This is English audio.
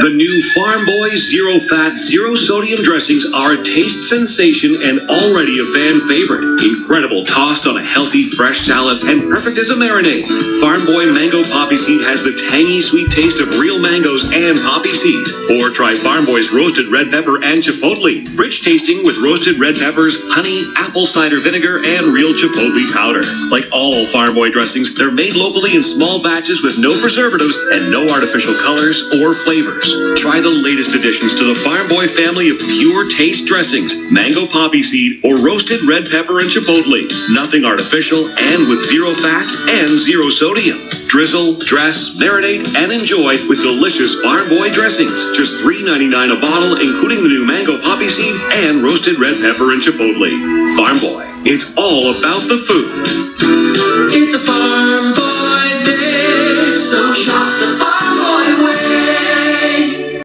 The new Farm Boy Zero Fat, Zero Sodium dressings are a taste sensation and already a fan favorite. Incredible tossed on a healthy, fresh salad and perfect as a marinade. Farm Boy Mango Poppy Seed has the tangy, sweet taste of real mangoes and poppy seeds. Or try Farm Boy's roasted red pepper and chipotle. Rich tasting with roasted red peppers, honey, apple cider vinegar, and real chipotle powder. Like all Farm Boy dressings, they're made locally in small batches with no preservatives and no artificial colors or flavors. Try the latest additions to the Farm Boy family of pure taste dressings, mango poppy seed, or roasted red pepper and chipotle. Nothing artificial and with zero fat and zero sodium. Drizzle, dress, marinate, and enjoy with delicious Farm Boy dressings. Just $3.99 a bottle, including the new mango poppy seed and roasted red pepper and chipotle. Farm Boy, it's all about the food. It's a Farm Boy day, so shop the Farm